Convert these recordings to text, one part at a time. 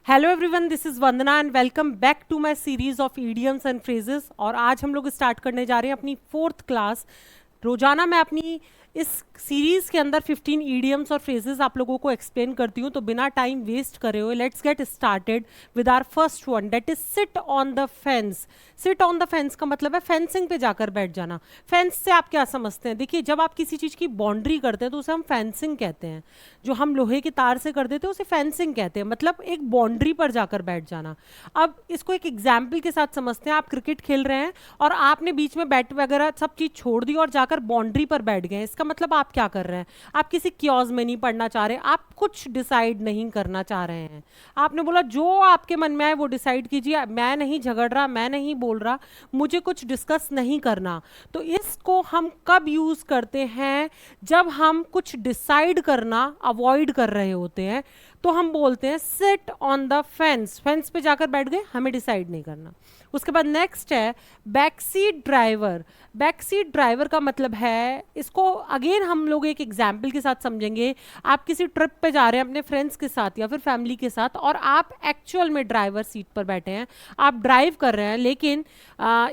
Hello everyone, this is Vandana and welcome back to my series of idioms and phrases. और आज हम लोग start करने जा रहे हैं अपनी 4th क्लास। रोजाना मैं अपनी इस सीरीज के अंदर 15 इडियम्स और फ्रेजेस आप लोगों को एक्सप्लेन करती हूँ। तो बिना टाइम वेस्ट करे हुए let's get started with our first one, that is sit on the fence. Sit on the fence का मतलब है फेंसिंग पे जाकर बैठ जाना। फेंस से आप क्या समझते हैं? देखिए, जब आप किसी चीज़ की बाउंड्री करते हैं तो उसे हम फेंसिंग कहते हैं। जो हम लोहे की तार से कर देते हैं उसे फेंसिंग कहते हैं, मतलब एक बाउंड्री पर जाकर बैठ जाना। अब इसको एक एग्जाम्पल के साथ समझते हैं। आप क्रिकेट खेल रहे हैं और आपने बीच में बैट वगैरह सब चीज़ छोड़ दी और जाकर बाउंड्री पर बैठ गए। इसका मतलब आप क्या कर रहे हैं? आप किसी क्योज में नहीं पढ़ना चाह रहे, आप कुछ डिसाइड नहीं करना चाह रहे हैं। आपने बोला जो आपके मन में आए वो डिसाइड कीजिए, मैं नहीं झगड़ रहा, मैं नहीं बोल रहा, मुझे कुछ डिस्कस नहीं करना। तो इसको हम कब यूज करते हैं? जब हम कुछ डिसाइड करना अवॉइड कर रहे होते हैं तो हम बोलते हैं seat on the fence. Fence पे जाकर बैठ गए, हमें डिसाइड नहीं करना। उसके बाद नेक्स्ट है back seat driver. Back seat driver का मतलब है, इसको अगेन हम लोग एक एग्जाम्पल के साथ समझेंगे। आप किसी ट्रिप पे जा रहे हैं अपने फ्रेंड्स के साथ या फिर फैमिली के साथ और आप एक्चुअल में ड्राइवर सीट पर बैठे हैं, आप ड्राइव कर रहे हैं। लेकिन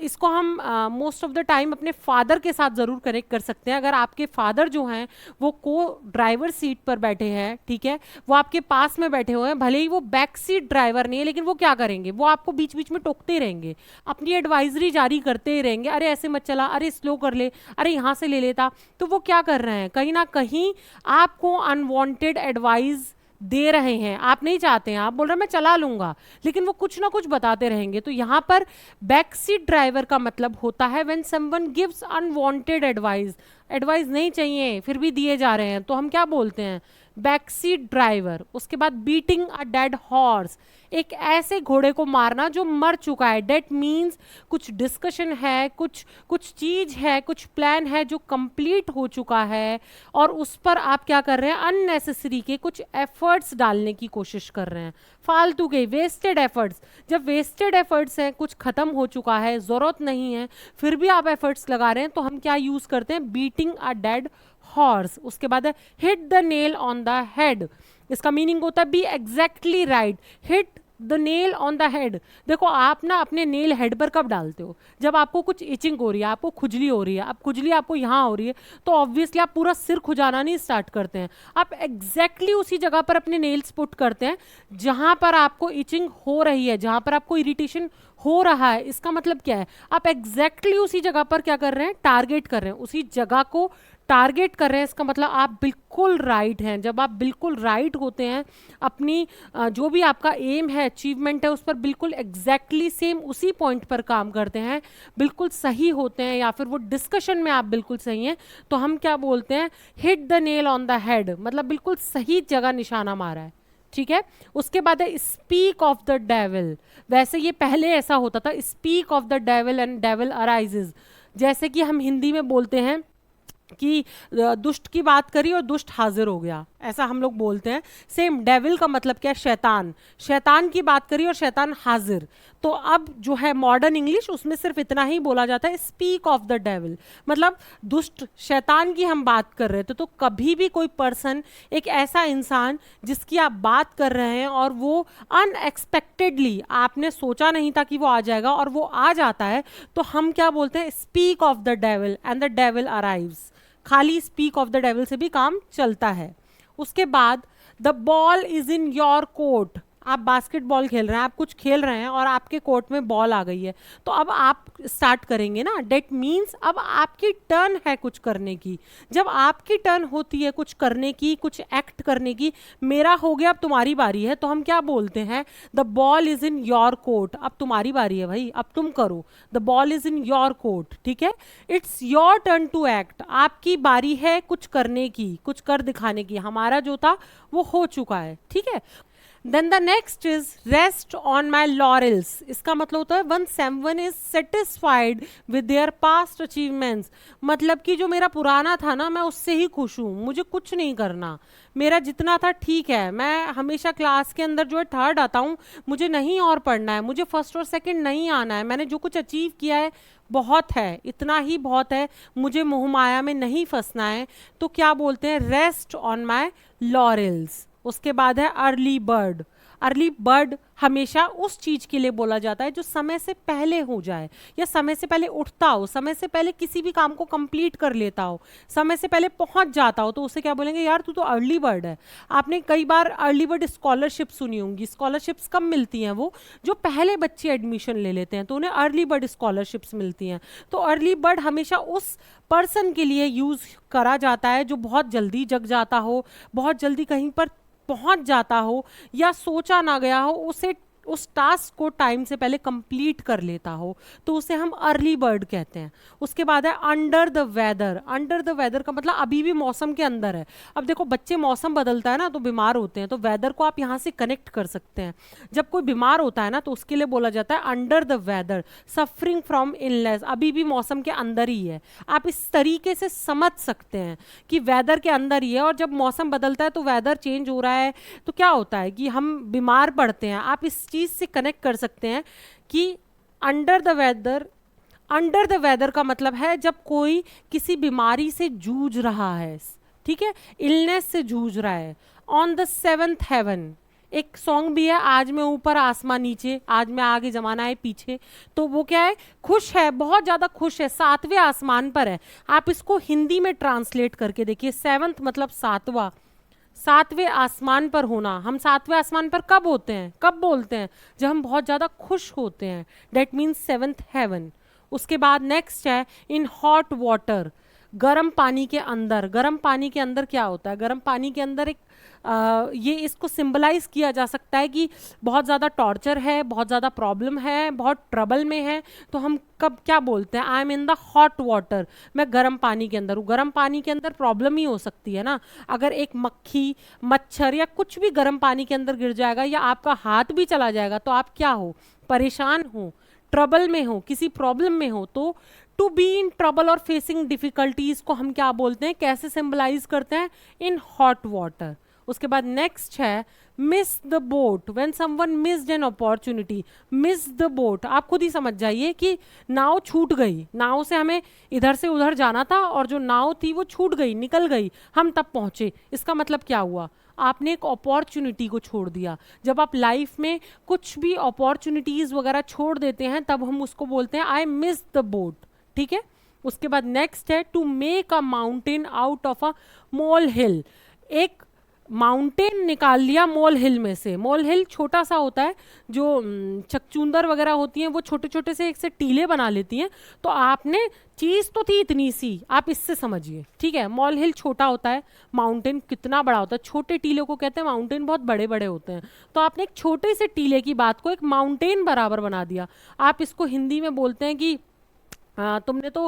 इसको हम मोस्ट ऑफ द टाइम अपने फादर के साथ ज़रूर कनेक्ट कर सकते हैं। अगर आपके फादर जो हैं वो को ड्राइवर सीट पर बैठे हैं, ठीक है, वो आपके पास में बैठे हुए हैं, भले ही वो बैक सीट ड्राइवर नहीं है, लेकिन वो क्या करेंगे? वो आपको बीच बीच में टोकते रहेंगे, अपनी एडवाइजरी जारी करते ही रहेंगे। अरे ऐसे मत चला, अरे स्लो कर ले, अरे यहाँ से ले लेता। तो वो क्या कर रहे हैं? कहीं ना कहीं आपको अनवांटेड एडवाइस दे रहे हैं। आप नहीं चाहते हैं, आप बोल रहे हैं मैं चला लूंगा, लेकिन वो कुछ ना कुछ बताते रहेंगे। तो यहाँ पर बैक सीट ड्राइवर का मतलब होता है when someone gives unwanted advice. Advice नहीं चाहिए फिर भी दिए जा रहे हैं, तो हम क्या बोलते हैं? Back seat driver. उसके बाद बीटिंग अ डेड हॉर्स, एक ऐसे घोड़े को मारना जो मर चुका है। डेट मीन्स कुछ डिस्कशन है, कुछ कुछ चीज है, कुछ प्लान है जो कंप्लीट हो चुका है और उस पर आप क्या कर रहे हैं? अननेसेसरी के कुछ एफर्ट्स डालने की कोशिश कर रहे हैं, फालतू के वेस्टेड एफर्ट्स। जब वेस्टेड एफर्ट्स हैं, कुछ खत्म हो चुका है, जरूरत नहीं है, फिर भी आप एफर्ट्स लगा रहे हैं, तो हम क्या यूज करते हैं? Beating a dead horse. उसके बाद है hit the nail on the head. इसका मीनिंग होता है B exactly right. Hit the nail on the head. देखो, आप ना अपने नेल हेड पर कब डालते हो? जब आपको कुछ इचिंग हो रही है, आपको खुजली हो रही है। अब खुजली आपको यहाँ हो रही है तो ऑब्वियसली आप पूरा सिर खुजाना नहीं स्टार्ट करते हैं, आप एग्जैक्टली उसी जगह पर अपने नेल्स पुट करते हैं जहां पर आपको इचिंग हो रही है, जहां पर आपको इरिटेशन हो रहा है। इसका मतलब क्या है? आप एग्जैक्टली उसी जगह पर क्या कर रहे हैं? टारगेट कर रहे हैं, उसी जगह को टारगेट कर रहे हैं। इसका मतलब आप बिल्कुल राइट हैं। जब आप बिल्कुल राइट होते हैं, अपनी जो भी आपका एम है, अचीवमेंट है, उस पर बिल्कुल एग्जैक्टली सेम उसी पॉइंट पर काम करते हैं, बिल्कुल सही होते हैं, या फिर वो डिस्कशन में आप बिल्कुल सही हैं, तो हम क्या बोलते हैं? Hit the nail on the head, मतलब बिल्कुल सही जगह निशाना मारा है। ठीक है। उसके बाद है स्पीक ऑफ द डेविल। वैसे ये पहले ऐसा होता था, speak of the devil and devil arises. जैसे कि हम हिंदी में बोलते हैं कि दुष्ट की बात करी और दुष्ट हाजिर हो गया, ऐसा हम लोग बोलते हैं। सेम डेविल का मतलब क्या है? शैतान। शैतान की बात करी और शैतान हाजिर। तो अब जो है मॉडर्न इंग्लिश, उसमें सिर्फ इतना ही बोला जाता है, स्पीक ऑफ द डेविल, मतलब दुष्ट शैतान की हम बात कर रहे थे। तो कभी भी कोई पर्सन, एक ऐसा इंसान जिसकी आप बात कर रहे हैं और वो अनएक्सपेक्टेडली, आपने सोचा नहीं था कि वो आ जाएगा और वो आ जाता है, तो हम क्या बोलते हैं? Speak of the devil and the devil arrives. खाली स्पीक ऑफ द डेविल से भी काम चलता है। उसके बाद the ball is in your court. आप बास्केटबॉल खेल रहे हैं, आप कुछ खेल रहे हैं और आपके कोर्ट में बॉल आ गई है, तो अब आप स्टार्ट करेंगे ना। डेट मीन्स अब आपकी टर्न है कुछ करने की। जब आपकी टर्न होती है कुछ करने की, कुछ एक्ट करने की, मेरा हो गया अब तुम्हारी बारी है, तो हम क्या बोलते हैं? The ball is in your court. अब तुम्हारी बारी है भाई, अब तुम करो। The ball is in your court, ठीक है। It's your turn to act. आपकी बारी है कुछ करने की, कुछ कर दिखाने की। हमारा जो था वो हो चुका है, ठीक है। Then the next is rest on my laurels. इसका मतलब होता है one seven is satisfied with their past achievements. मतलब कि जो मेरा पुराना था ना, मैं उससे ही खुश हूँ, मुझे कुछ नहीं करना, मेरा जितना था ठीक है। मैं हमेशा क्लास के अंदर जो है थर्ड आता हूँ, मुझे नहीं और पढ़ना है, मुझे फर्स्ट और सेकंड नहीं आना है, मैंने जो कुछ अचीव किया है बहुत है, इतना ही बहुत है, मुझे मोह माया में नहीं फंसना है। तो क्या बोलते हैं? Rest on my laurels. उसके बाद है अर्ली बर्ड। अर्ली बर्ड हमेशा उस चीज के लिए बोला जाता है जो समय से पहले हो जाए, या समय से पहले उठता हो, समय से पहले किसी भी काम को कंप्लीट कर लेता हो, समय से पहले पहुंच जाता हो, तो उसे क्या बोलेंगे, यार तू तो अर्ली बर्ड है। आपने कई बार अर्ली बर्ड स्कॉलरशिप सुनी होंगी। स्कॉलरशिप्स कब मिलती हैं? वो जो पहले बच्चे एडमिशन ले लेते हैं तो उन्हें अर्ली बर्ड स्कॉलरशिप्स मिलती हैं। तो अर्ली बर्ड हमेशा उस पर्सन के लिए यूज करा जाता है जो बहुत जल्दी जग जाता हो, बहुत जल्दी कहीं पर पहुंच जाता हो, या सोचा ना गया हो उसे, उस टास्क को टाइम से पहले कंप्लीट कर लेता हो, तो उसे हम अर्ली बर्ड कहते हैं। उसके बाद है under the weather. Under the weather का मतलब अभी भी मौसम के अंदर है। अब देखो बच्चे, मौसम बदलता है ना तो बीमार होते हैं, तो वेदर को आप यहाँ से कनेक्ट कर सकते हैं। जब कोई बीमार होता है ना तो उसके लिए बोला जाता है under the weather, suffering from illness, अभी भी मौसम के अंदर ही है। आप इस तरीके से समझ सकते हैं कि वेदर के अंदर ही है, और जब मौसम बदलता है तो वेदर चेंज हो रहा है तो क्या होता है कि हम बीमार पड़ते हैं। आप इस चीज से कनेक्ट कर सकते हैं कि under the weather, under the weather का मतलब है जब कोई किसी बीमारी से जूझ रहा है, ठीक है, इलनेस से जूझ रहा है। ऑन द सेवेंथ हेवन, एक सॉन्ग भी है, आज मैं ऊपर आसमां नीचे, आज मैं आगे जमाना है पीछे, तो वो क्या है, खुश है, बहुत ज्यादा खुश है, सातवें आसमान पर है। आप इसको हिंदी में ट्रांसलेट करके देखिए, सेवंथ मतलब सातवां, सातवें आसमान पर होना। हम सातवें आसमान पर कब होते हैं, कब बोलते हैं, जब हम बहुत ज़्यादा खुश होते हैं, डेट मीन्स सेवंथ हेवन। उसके बाद नेक्स्ट है इन हॉट वाटर, गर्म पानी के अंदर। गर्म पानी के अंदर क्या होता है, गर्म पानी के अंदर एक ये इसको सिंबलाइज किया जा सकता है कि बहुत ज़्यादा टॉर्चर है, बहुत ज़्यादा प्रॉब्लम है, बहुत ट्रबल में है, तो हम कब क्या बोलते हैं, I am in the hot water, मैं गर्म पानी के अंदर हूँ। गर्म पानी के अंदर प्रॉब्लम ही हो सकती है ना, अगर एक मक्खी, मच्छर या कुछ भी गर्म पानी के अंदर गिर जाएगा या आपका हाथ भी चला जाएगा तो आप क्या हो, परेशान हो, ट्रबल में हो, किसी प्रॉब्लम में हो। तो टू बी इन ट्रबल और फेसिंग डिफिकल्टीज को हम क्या बोलते हैं, कैसे सिंबलाइज करते हैं, इन हॉट वाटर। उसके बाद नेक्स्ट है miss the boat, when someone missed an opportunity. Miss the boat, आप खुद ही समझ जाइए कि नाव छूट गई, नाव से हमें इधर से उधर जाना था और जो नाव थी वो छूट गई, निकल गई, हम तब पहुंचे। इसका मतलब क्या हुआ, आपने एक अपॉर्चुनिटी को छोड़ दिया। जब आप लाइफ में कुछ भी अपॉर्चुनिटीज वगैरह छोड़ देते हैं तब हम उसको बोलते हैं आई मिस द बोट, ठीक है। उसके बाद नेक्स्ट है to make a mountain out of a molehill. एक माउंटेन निकाल लिया मोल हिल में से। मोल हिल छोटा सा होता है, जो चकचूंदर वगैरह होती हैं वो छोटे छोटे से एक से टीले बना लेती हैं, तो आपने चीज़ तो थी इतनी सी, आप इससे समझिए, ठीक है। मोल हिल छोटा होता है, माउंटेन कितना बड़ा होता है, छोटे टीले को कहते हैं माउंटेन, बहुत बड़े बड़े होते हैं। तो आपने एक छोटे से टीले की बात को एक माउंटेन बराबर बना दिया। आप इसको हिंदी में बोलते हैं कि तुमने तो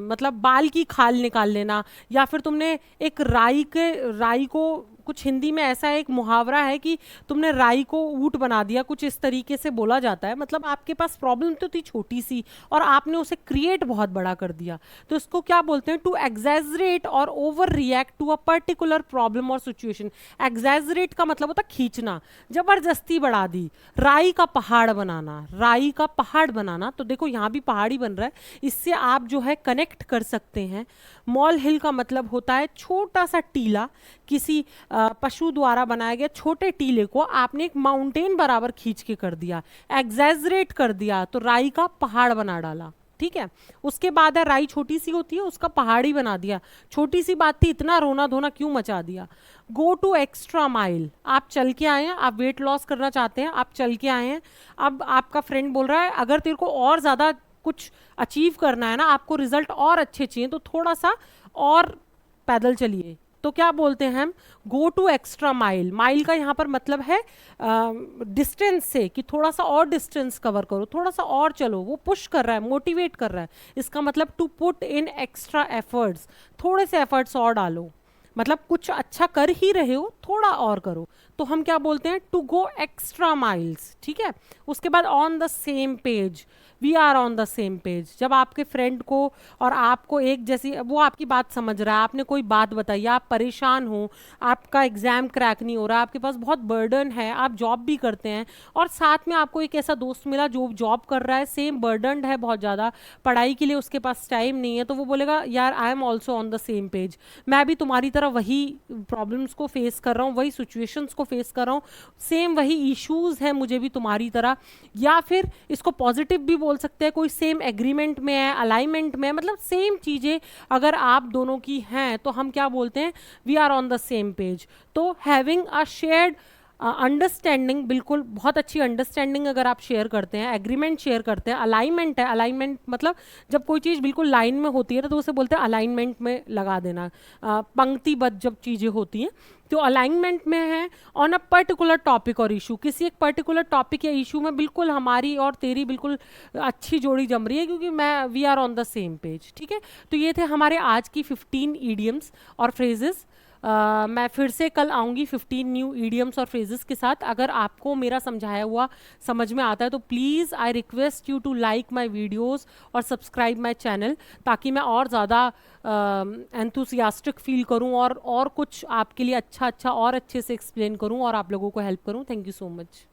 मतलब बाल की खाल निकाल लेना, या फिर तुमने एक राई को, कुछ हिंदी में ऐसा एक मुहावरा है कि तुमने राई को ऊंट बना दिया, कुछ इस तरीके से बोला जाता है। मतलब आपके पास प्रॉब्लम तो थी छोटी सी और आपने उसे क्रिएट बहुत बड़ा कर दिया। तो इसको क्या बोलते हैं, टू एग्जैजरेट और over react to a particular problem और सिचुएशन। एग्जैजरेट का मतलब होता खींचना, जबरदस्ती बढ़ा दी। राई का पहाड़ बनाना, राई का पहाड़ बनाना, तो देखो यहाँ भी पहाड़ी बन रहा है, इससे आप जो है कनेक्ट कर सकते हैं। मॉल हिल का मतलब होता है छोटा सा टीला, किसी पशु द्वारा बनाया गया छोटे टीले को आपने एक माउंटेन बराबर खींच के कर दिया, एग्जैजरेट कर दिया, तो राई का पहाड़ बना डाला, ठीक है। उसके बाद है राई छोटी सी होती है, उसका पहाड़ ही बना दिया। छोटी सी बात थी, इतना रोना धोना क्यों मचा दिया। गो टू एक्स्ट्रा माइल, आप चल के आए हैं, आप वेट लॉस करना चाहते हैं, आप चल के आए हैं। अब आपका फ्रेंड बोल रहा है अगर तेरे को और ज़्यादा कुछ अचीव करना है ना, आपको रिजल्ट और अच्छे चाहिए, तो थोड़ा सा और पैदल चलिए। तो क्या बोलते हैं हम, go to extra mile. Mile का यहाँ पर मतलब है डिस्टेंस से, कि थोड़ा सा और डिस्टेंस कवर करो, थोड़ा सा और चलो। वो पुश कर रहा है, मोटिवेट कर रहा है। इसका मतलब to put in extra efforts, थोड़े से एफर्ट्स और डालो, मतलब कुछ अच्छा कर ही रहे हो, थोड़ा और करो, तो हम क्या बोलते हैं, टू गो एक्स्ट्रा माइल्स, ठीक है। उसके बाद on the same page, we are on the same page. जब आपके फ्रेंड को और आपको एक जैसी, वो आपकी बात समझ रहा है, आपने कोई बात बताई, आप परेशान हो, आपका एग्जाम क्रैक नहीं हो रहा, आपके पास बहुत बर्डन है, आप जॉब भी करते हैं और साथ में आपको एक ऐसा दोस्त मिला जो जॉब कर रहा है, सेम बर्डन है बहुत ज़्यादा पढ़ाई के लिए, उसके पास टाइम नहीं है, तो वो बोलेगा यार I am also on the same page, मैं भी तुम्हारी तरह वही प्रॉब्लम्स को फेस कर रहा हूँ, वही सिचुएशंस को फेस कर रहा हूँ, सेम वही इश्यूज है मुझे भी तुम्हारी तरह। या फिर इसको पॉजिटिव भी बोल सकते हैं, कोई सेम एग्रीमेंट में है, अलाइनमेंट में है, मतलब सेम चीज़ें अगर आप दोनों की हैं तो हम क्या बोलते हैं, we are on the same page. तो हैविंग अ शेयर्ड अंडरस्टैंडिंग, बिल्कुल बहुत अच्छी अंडरस्टैंडिंग अगर आप शेयर करते हैं, एग्रीमेंट शेयर करते हैं, अलाइनमेंट है, अलाइनमेंट मतलब जब कोई चीज़ बिल्कुल लाइन में होती है ना तो उसे बोलते हैं अलाइनमेंट में लगा देना, पंक्तिबद्ध जब चीज़ें होती हैं तो अलाइनमेंट में है ऑन अ पर्टिकुलर टॉपिक और इशू, किसी एक पर्टिकुलर टॉपिक या इशू में बिल्कुल हमारी और तेरी बिल्कुल अच्छी जोड़ी जम रही है क्योंकि मैं we are on the same page. ठीक है, तो ये थे हमारे आज की 15 ईडियम्स और फ्रेजेस। मैं फिर से कल आऊँगी 15 न्यू ईडियम्स और फ्रेजेस के साथ। अगर आपको मेरा समझाया हुआ समझ में आता है तो please I request you to like my videos और सब्सक्राइब माई चैनल, ताकि मैं और ज़्यादा एंथुसियास्टिक फील करूँ और कुछ आपके लिए अच्छा अच्छा और अच्छे से एक्सप्लेन करूँ और आप लोगों को हेल्प करूँ। Thank you so much.